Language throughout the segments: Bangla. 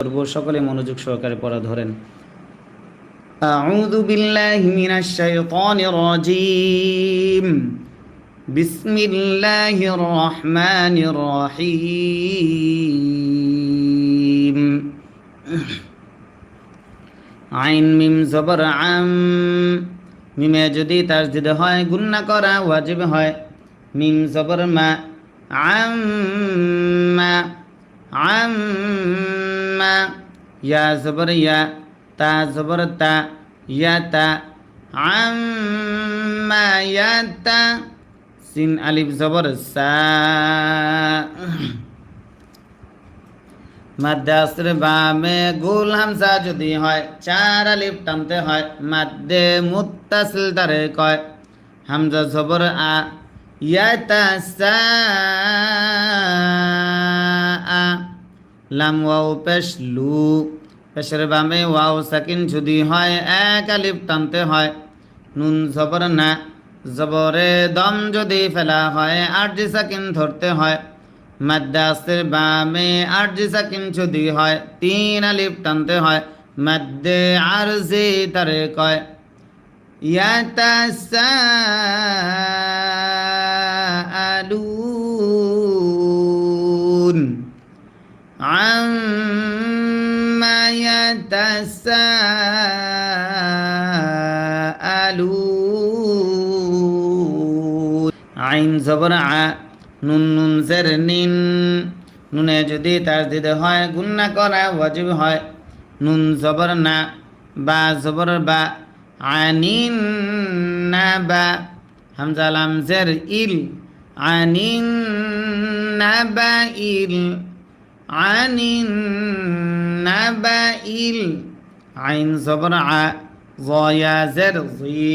করব সকলে মনোযোগ সহকারে পড়া ধরেন আউযু বিল্লাহি মিনাশ শাইতানির রাজীম বিসমিল্লাহির রহমানির রহিম আইন মিম জবর আম মিমে যদি তাসদীদ হয় গুণনা করা ওয়াজিব হয় মিম জবর মা আম্মা আম্মা ইয়া জবর ইয়া তা জবর তা ইয়াতা আম্মা ইয়াতা সিন আলিফ জবর সা মাদ্দে আসর বামে গোল হামজা যদি হয় চার আলিফ টানতে হয় মাদ্দে মুত্তাসিল তারে কয় হামজা জবর আ ইয়াতাসা আ লাম ওয়াও পেশ লু পেশের বামে ওয়াও সাকিন যদি হয় এক আলিফ টানতে হয় নুন জবর না জবরে দম যদি ফেলা হয় আরজি সাকিন ধরতে হয় মাদ্দে আসর বামে আরজি সাকিন যদি হয় তিন আলিফ টানতে হয় মাদ্দে আরজি তারে কয় ইয়াতাসাআলুন আম্মা ইয়াতাসাআলুন আইন জবর আ নুন নুন জের নিন নুনে যদি তাসদীদ হয় গুণনা করা ওয়াজিব হয় নুন জবর না বা জবর বা আনিন না বা হামজা লাম জের ইল আনিন না বা ইল আনিন না বা ইল আইন জবর আ জয়া জের জি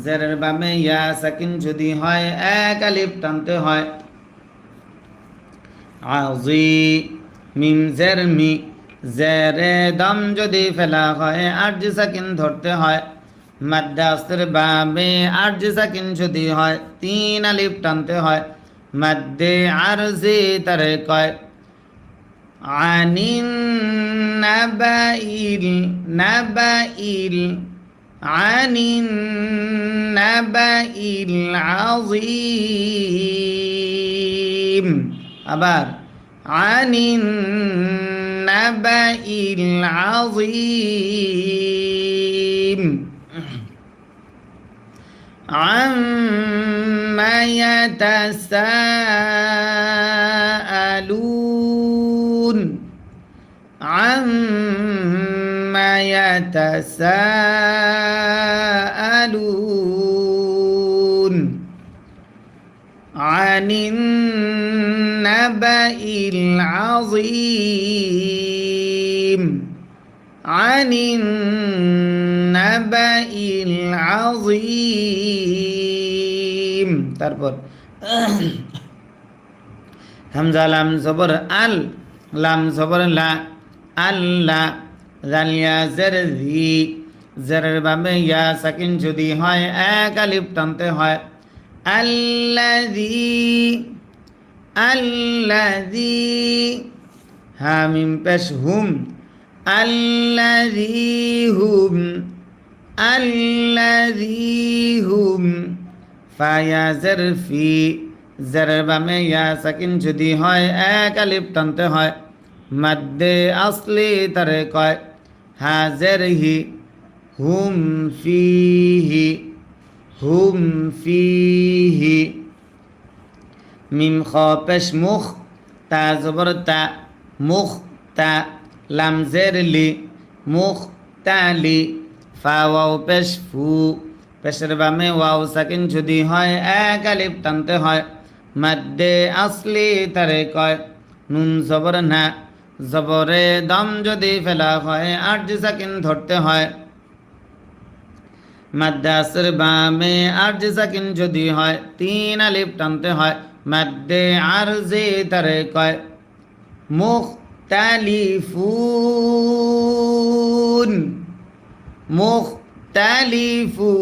জেরের বামে ইয়া সাকিন যদি হয় এক আলিফ টানতে হয় আজি মিম জের মি জেরে দম যদি ফেলা হয় আরজি সাকিন ধরতে হয় মাদ্দে আসর বামে আরজি সাকিন যদি হয় তিন আলিফ টানতে হয় মাদ্দে আরজি তারে কয় আনিন নাবাইল নাবাইল আনিন নাবাইল আযীম আবার আনিন নাবাইল আযীম আম্মা ইয়াতাসাআলুন আম্মা ইয়াতাসাআলুন আনিন নাবাইল আযীম আনিন নাবাইল আযীম তারপর হামজা লাম জবর আল লাম জবর লা আল্লাহ জালিয়া জের জি জেরের বামে ইয়া সাকিন যদি হয় এক আলিফ টানতে হয় আল্লাযী আল্লাযী হামিম পেশ হুম আল্লাযী হুম আল্লাযী হুম ফায়া জের ফি জেরের বামে ইয়া সাকিন যদি হয় এক আলিফ টানতে হয় মাদ্দে আসলি তারে কয় হাজের হি হুম ফিহি হুম ফিহি মিম খ পেশ মুখ তা জবর তা মুখ তা লাম জের লি মুখ তালি ফা ওয়াও পেশ ফু পেশের বামে ওয়াও সাকিন যদি হয় এক আলিফ টানতে হয় মাদ্দে আসলি তারে কয় নুন জবর না জবরে দম যদি ফেলা হয় আরজি সাকিন ধরতে হয় মাদ্দে আসর বামে আরজি সাকিন যদি হয় তিন আলিফ টানতে হয় মাদ্দে আরজি তারে কয় মুখতালিফুন মুখতালিফুন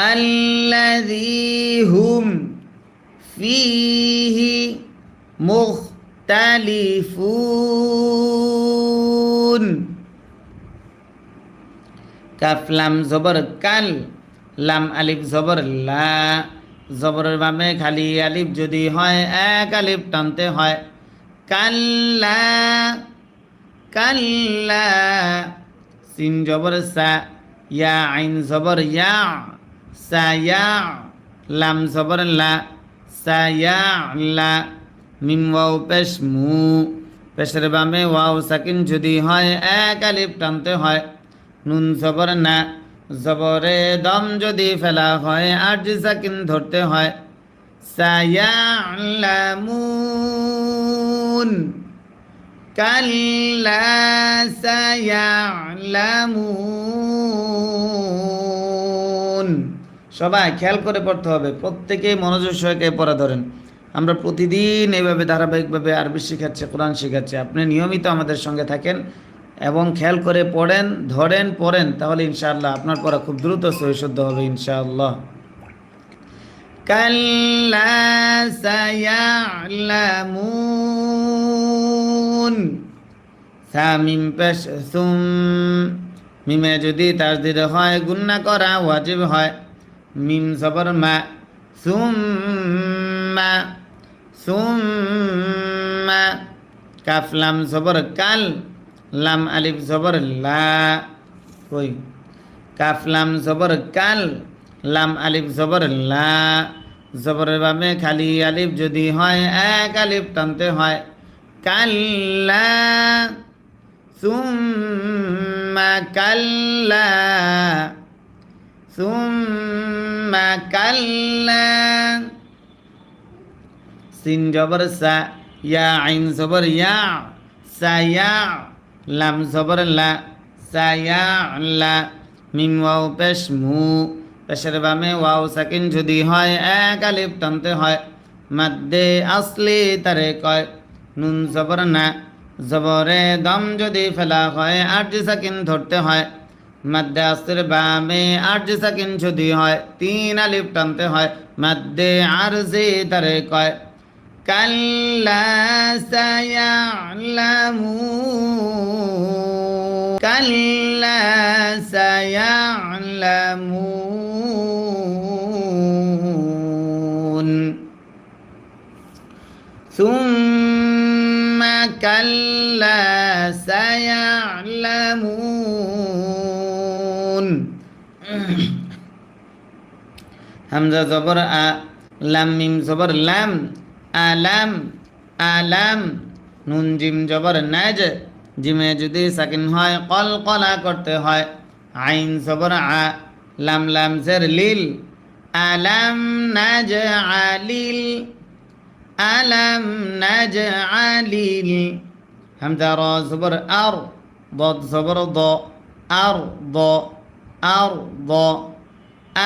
الذي هم فيه মুখতালিফুন। কাফ লাম জবর কাল, লাম আলিফ জবর লা, জবরের বামে খালি আলিফ যদি হয় এক আলিফ টানতে হয়। কাল্লা কাল্লা। সিন জবর সা, ইয়া আইন জবর ইয়া, সা ইয়া, লাম জবর লা, সা ইয়া লা। মিম ওয়াও পেশ মু, পেশের বামে ওয়াও সাকিন যদি হয় এক আলিফ টানতে হয়। নুন জবর না, জবরে দম যদি ফেলা হয় আট সাকিন ধরতে হয়। সায়ালামুন কাল্লা সায়ালামুন। সবাই খেয়াল করে পড়তে হবে, প্রত্যেকেই মনোযোগ সহকারে পড়া ধরেন। আমরা প্রতিদিন এইভাবে ধারাবাহিকভাবে আরবি শেখাচ্ছি, কোরআন শেখাচ্ছি। আপনি নিয়মিত আমাদের সঙ্গে থাকেন এবং খেয়াল করে পড়েন, ধরেন, পড়েন, তাহলে ইনশাআল্লাহ আপনার পড়া খুব দ্রুত সহিশুদ্ধ হবে ইনশাআল্লাহ। কাল্লা সায়ালামুন। সা মিম পেশ সুম, মিমে যদি তাসদীদ হয় গুন্না করা ওয়াজিব হয়। মিম জবর মা, সুম্মা সুম্মা। কাফ লাম জবর কাল, লাম আলিফ জবর লা। কই কাফ লাম জবর কাল, লাম আলিফ জবর লা, জবরের বামে খালি আলিফ যদি হয় এক আলিফ টানতে হয়। কাল্লা সুম্মা কাল্লা সুম্মা কাল্লা। সিন জবর সা, ইয়া আইন জবর ইয়া, সা ইয়া, লাম জবর লা, সা ইয়া লা। মিম ওয়াও পেশ মু, পেশের বামে ওয়াও সাকিন যদি হয় এক আলিফ টানতে হয়। মাদ্দে আসলি তারে কয়। নুন জবর না, জবরে দম যদি ফেলা হয় আট সাকিন ধরতে হয়। মাদ্দে আসলির বামে আট সাকিন যদি হয় তিন আলিফ টানতে হয়। মাদ্দে আরজি তারে কয়। কাল্লা সায়ালামুন কাল্লা সায়ালামুন সুম্মা কাল্লা সায়ালামুন। হামজা জবর আ, লাম মিম জবর লাম, আলাম আলাম। নুন জিম জবর নাজ, জিমে যদি সাকিন হয় কল কলা করতে হয়। আইন জবর আ, লাম লাম জের লিল, আলাম নাজ আলিল, আলাম নাজ আলিল। হামজা র জবর আর, ضاد জবর দ, আর দ, আর দ।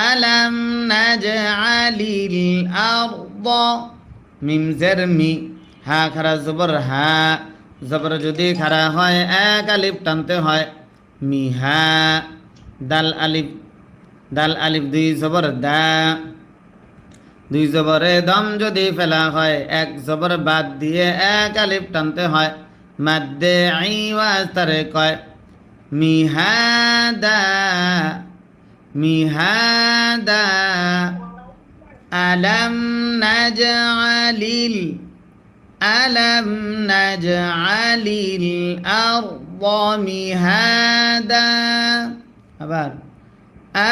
আলাম নাজ আলিল আর দ। মিম জের মি, হা খারা জবর হা, জবর যদি খারা হয় এক আলিফ টানতে হয়। মিহা। দাল আলিফ, দাল আলিফ দুই জবর দা, দুই জবরে দম যদি ফেলা হয় এক জবর বাদ দিয়ে এক আলিফ টানতে হয়। মাদ্দে আইওয়াজ তারে কয়। মিহাদা মিহাদা। আলাম নাজআলিল, আলাম নাজআলিল আরদ মিহাদা। আবার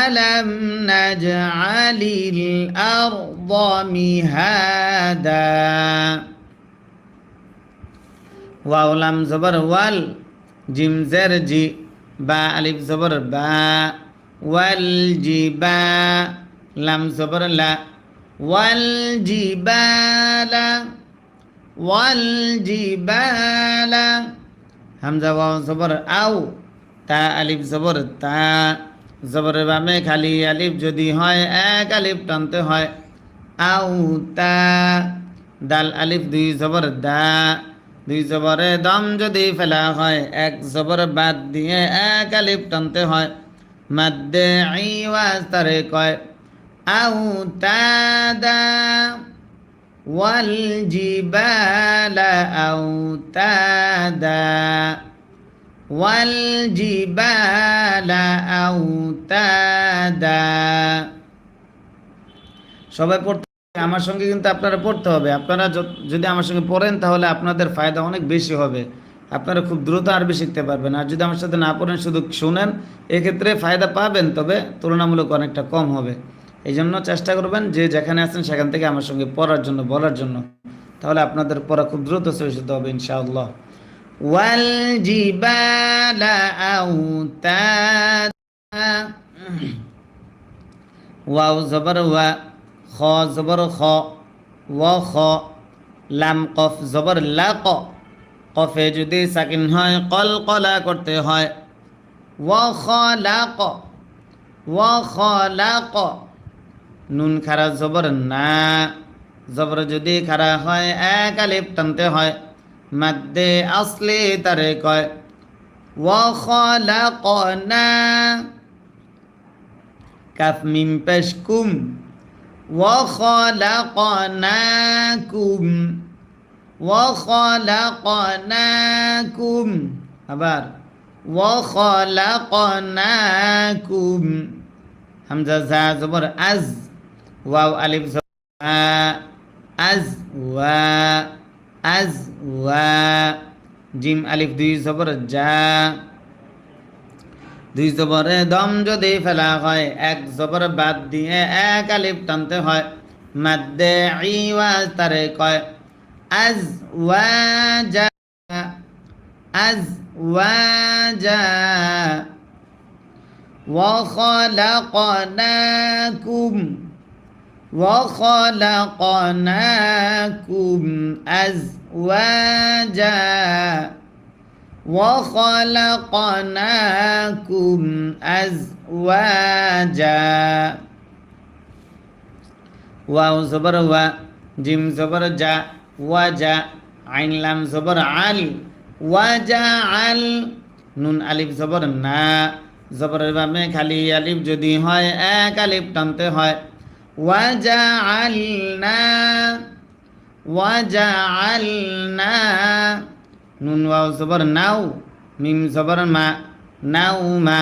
আলাম নাজআলিল আরদ মিহাদা। ওয়াও লাম জবর ওয়াল, জিম জের জি, বা আলিফ জবর বা, ওয়াল জিবা। লাম জবর লা, ওয়াল জিবালা, ওয়াল জিবালা। হামজা ওয়াও জবর আও, তা আলিফ জবর তা, জবরের বামে খালি আলিফ যদি হয় এক আলিফ টানতে হয়। আও তা। দাল আলিফ দুই জবর দা, দুই জবরে দম যদি ফেলা হয় এক জবর বাদ দিয়ে এক আলিফ টানতে হয়। মাদ্দে আইওয়াজ তারে কয়। আও তাদা, ওয়াল জিবালা আওতাদা ওয়াল জিবালা আওতাদা। সবাই পড়তে আমার সঙ্গে কিন্তু আপনারা পড়তে হবে। আপনারা যদি আমার সঙ্গে পড়েন তাহলে আপনাদের ফায়দা অনেক বেশি হবে, আপনারা খুব দ্রুত আরবি শিখতে পারবেন। আর যদি আমার সাথে না পড়েন শুধু শুনেন, এক্ষেত্রে ফায়দা পাবেন, তবে তুলনামূলক অনেকটা কম হবে। এই জন্য চেষ্টা করবেন যে যেখানে আছেন সেখান থেকে আমার সঙ্গে পড়ার জন্য, বলার জন্য, তাহলে আপনাদের পড়া খুব দ্রুত শেষ হবে ইনশাআল্লাহ। ওয়াল জিবালা আওতাদা, ওয়াও জবর ওয়া, খ জবর খ, ওয়া খ, লাম কফ জবর লা ক, কফে যদি সাকিন হয় কলকলা করতে হয়। ওয়া খালাক, ওয়া খালাক, নুন খারা জবর না, জবর যদি খারা হয় এক আলিফ টানতে হয়, মাদ্দে আসলি তারে কয়। ওয়া খালাকনা, কাফ মিম পেশ কুম, ওয়া খালাকনাকুম, ওয়া খালাকনাকুম, আবার ওয়া খালাকনাকুম, হামজা জা জবর আজ, ওয়াও আলিফ জবর আ, আজ ওয়া, আজ ওয়া, জিম আলিফ দুই জবর যা, দুই জবরে দম যদি ফেলা হয় এক জবর বাদ দিয়ে এক আলিফ টানতে হয়, মাদ্দে ইওয়াজ তারে কয়। আজ ওয়াজা, আজ ওয়াজা, ওয়া খালাকনাকুম, ওয়া খালাকনাকুম আজওয়াজা, ওয়া খালাকনাকুম আজওয়াজা। ওয়াও জবর ওয়া, জিম জবর জা, ওয়াজা, আইন লাম জবর আল, ওয়াজা আল, নুন আলিফ জবর না, জবরের বামে খালি আলিফ যদি হয় এক আলিফ টানতে হয়। ওয়াজা আলনা, ওয়াজা আলনা, নুন ওয়াও জবর নাও, মিম জবর মা, নাও মা,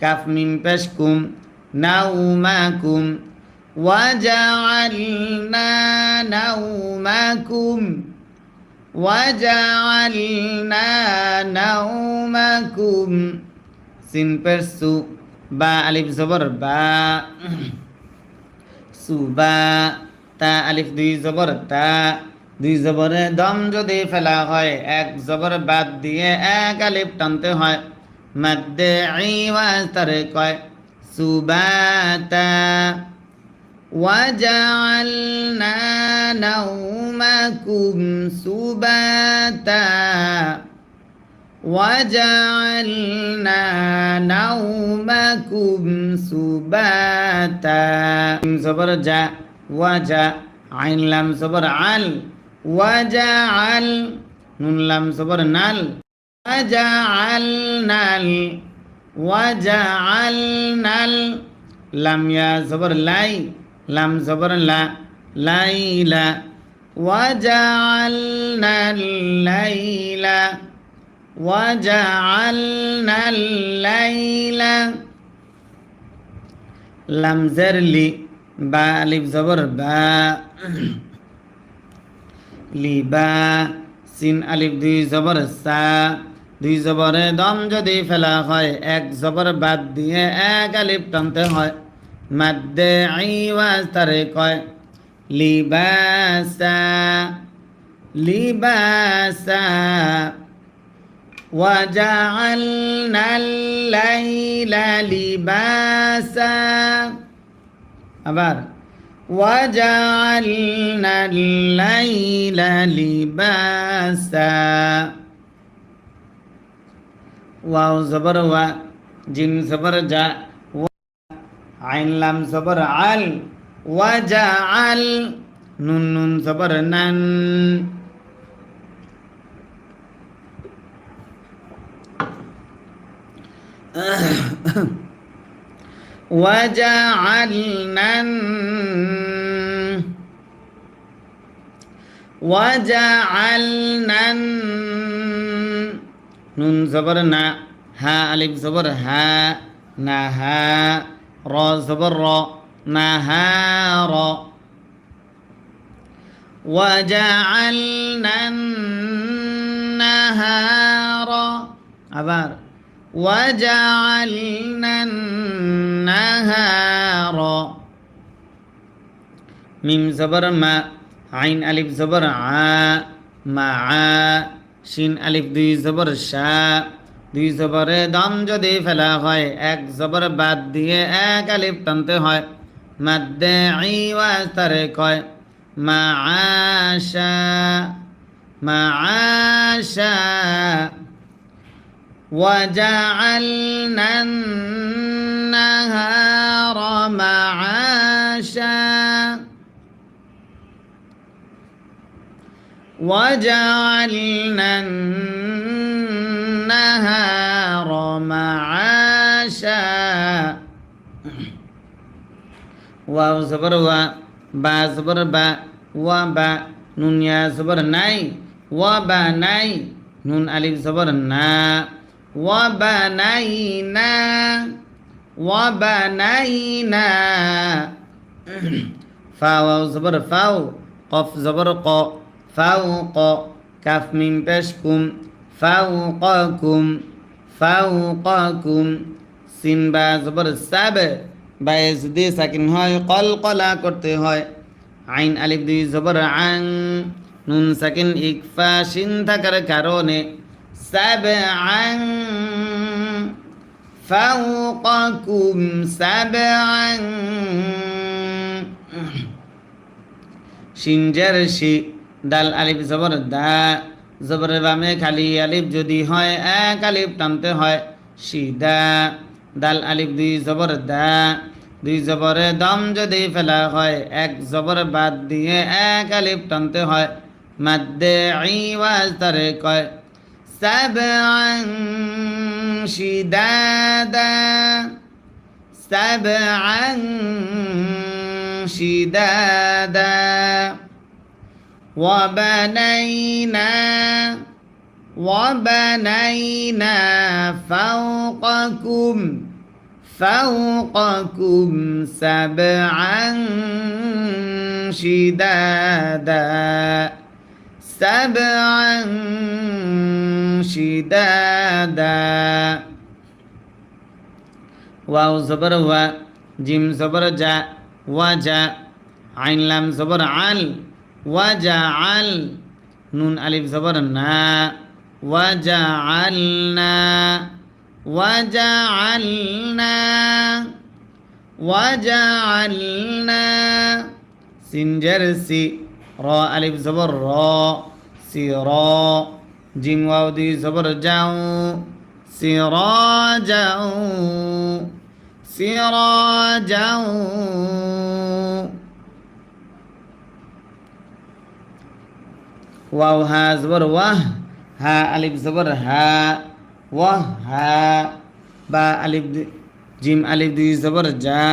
কাফ মিম পেশ কুম, নাও মা কুম, وجعلنا نومكم، وجعلنا نومكم، সিন পেশ সু, বা আলিফ জবর বা, সুবা, তা আলিফ দুই জবর তা, দুই জবরে দম যদি ফেলা হয় এক জবর বাদ দিয়ে এক আলিফ টানতে হয়, মাদ্দে ইওয়াজ তারে কয়। সুবাতা, وجعلنا نومكم سباتا، وجعلنا نومكم سباتا، زبر جا وجا، عين لام زبر عل، وجعل، نون لام زبر نل، وجعلنا، وجعلنا، لام يا زبر لاي، লাম জবর লা, লাইলা, ওয়াজআলনা লাইলা, ওয়াজআলনা লাইলা, লাম জের লি, বা আলিফ জবর বা, লিবা, সিন আলিফ দুই জবর সা, দুই জবরে দম যদি ফেলা হয় এক জবর বাদ দিয়ে এক আলিফ টানতে হয়, মাদ্দে ইওয়াজ তারে কয়। লিবাসা, লিবাসা, ওয়াজআলনাল লাইলা লিবাসা, আবার ওয়াজআলনাল লাইলা লিবাসা। ওয়াও জবর ওয়া, জিম জবর জা, আইন লাম জবর আল, ওয়াজআল, নুন নুন জবর নান, ওয়াজআলনান, وجعلنا নুন জবর না, হা আলিফ জবর হা, না হা, র জবর র, না হা র। وجعلنا النهار আবার وجعلنا النهار মিম জবর মা, আইন আলিফ জবর আ, মা আ, শিন আলিফ দুই জবর শা, দুই জবরে দম যদি ফেলা হয় এক জবর বাদ দিয়ে এক আলিফ টানতে হয়, মাদ্দে ই ওয়াজ তারে কয় মা আশা, মা আশা। وجعلنا النهار معاشا وجعلنا النهار معاشا واو زبر وا، با زبر با، وا با، নুন ইয়া জবর নাই, ওয়া বা নাই, নুন আলিফ জবর না, ওয়া বা নাই না, ওয়া বা নাই না। ফাও জবর ফাও, কফ জবর ক, ফাও ক, কাফ মিম পেশ কুম, ফাও কুম, ফাও কুম। সিন বা জবর সাব, বায়ে যদি সাকিন হয় কলকলা করতে হয়। আইন আলিফ দুই জবর আং, নুন সাকিন ইকফা শিন থাকার কারণে সাব আং, ফাওকাকুম সাব আং। শিন জের শি, দাল আলিফ জবর দা, জবরের বামে খালি আলিফ যদি হয় এক আলিফ টানতে হয়, সিদা। দাল আলিফ দুই জবর দা, দুই জবরে দম যদি ফেলা হয় এক জবর বাদ দিয়ে এক আলিফ টানতে হয়, মাদ্দে ই ওয়াজ তারে কয় সাবআন শিদাদা, সাবআন শিদাদা। وبنينا وبنينا فوقكم فوقكم سبعا شدادا سبعا شدادا واو زبر وا، জিম জবর জা, ওয়াজা, আইন লাম জবর আল, ওয়াজআল, নুন আলিফ জবর না, ওয়াজআলনা, ওয়াজআলনা, ওয়াজআলনা। সিন জের সি, র আলিফ জবর র, সির, জিম ওয়াও দুই জবর যাও, সিরাজাও, সিরাজাও। ওয়াও হা জবর ওয়াহ, হা আলিফ জবর হা, ওয়াহ হা। বা আলিফ জিম আলিফ দুই জবর যা,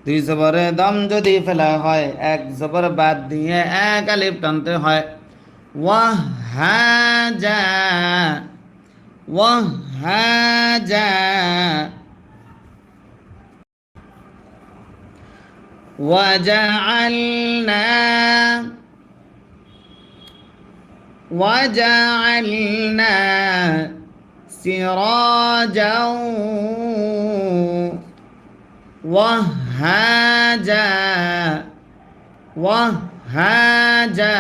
দুই জবরে দম যদি ফেলা হয় এক জবর বাদ দিয়ে এক আলিফ টানতে হয়, ওয়াহ হা যা, ওয়াহ হা যা। وجعلنا وجعلنا سراجا وهاجا وهاجا